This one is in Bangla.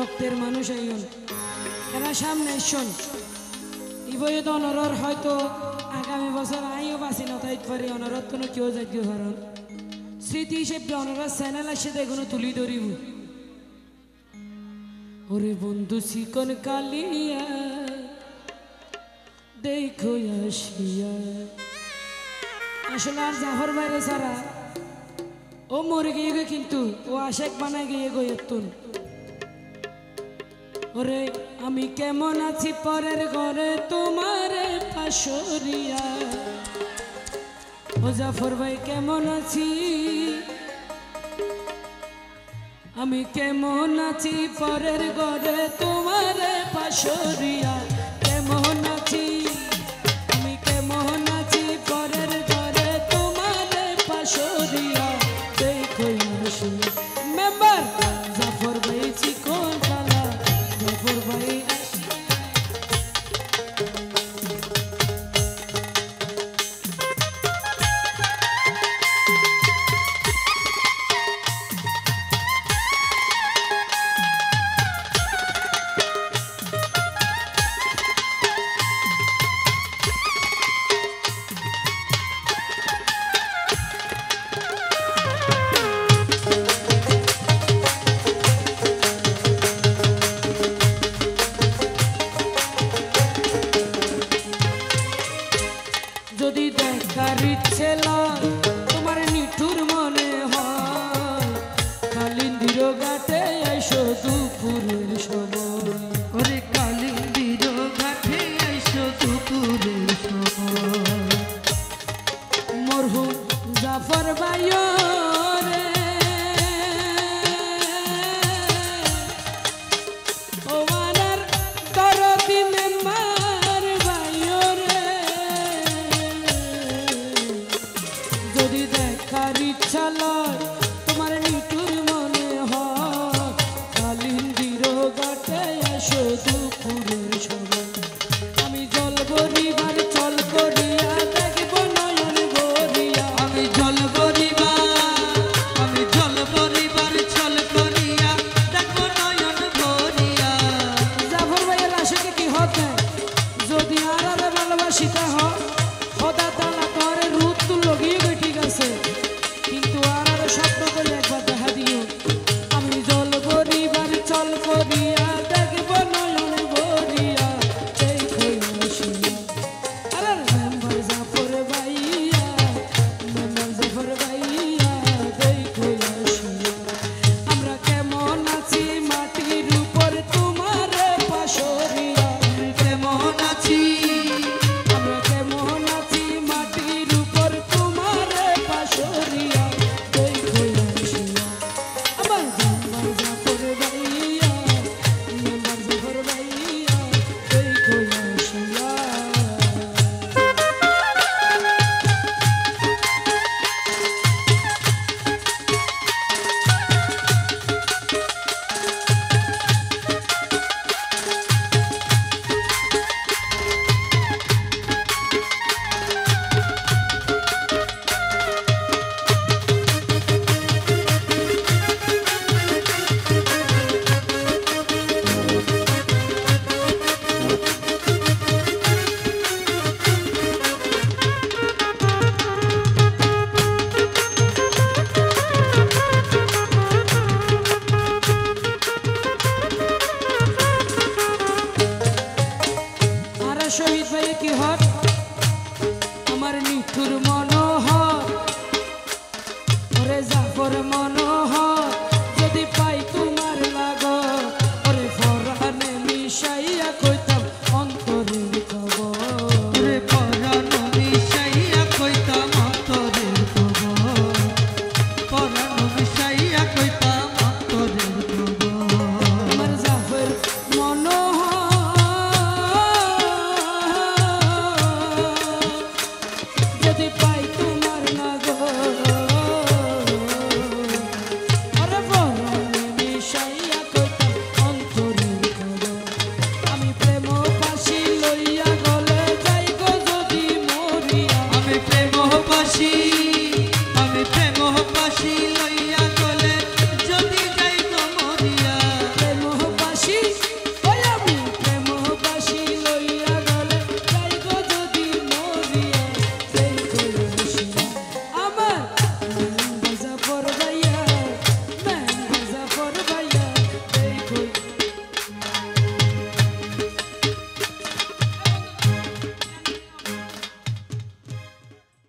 রক্তের মানুষ আইন এরা সামনে শোন ইবই তো অনরর হয়তো আগামী বছর আইও বাঁচি না তাই পারি অনরত কোনো কেউ যাইতে কারণ স্মৃতি হিসেবে অনরর চ্যানেল আসে দেখুন তুলি ধরিব ওরে বন্ধু চিকন কালিয়া দেখো আসিয়া আসলে আর জাফর বাইরে ছাড়া ও মরে গিয়ে গে কিন্তু ও আশেক বানায় গিয়ে গো এতুন ওরে আমি কেমন আছি পরের ঘরে তোমার পাশরিয়া ও জাফর ভাই কেমন আছি আমি কেমন আছি পরের ঘরে তোমার পাশরিয়া কেমন আছি আমি কেমন আছি পরের ঘরে তোমার পাশরিয়া দেখো আসি মেম্বার জাফর ভাই চিকন কালা জাফর ভাই যদি দেখার ইচ্ছে তোমার নিঠুর মনে হয় কালিন্দির ঘাটে আইসো দুপুরের সময় ওরে কালিন্দির ঘাটে আইসো দুপুরের সময় মরহুম জাফর ভাই রে ও মানার দরদি মেম্বার ভাই রে যদি দেখার ইচ্ছা লয় তোমার নিঠুর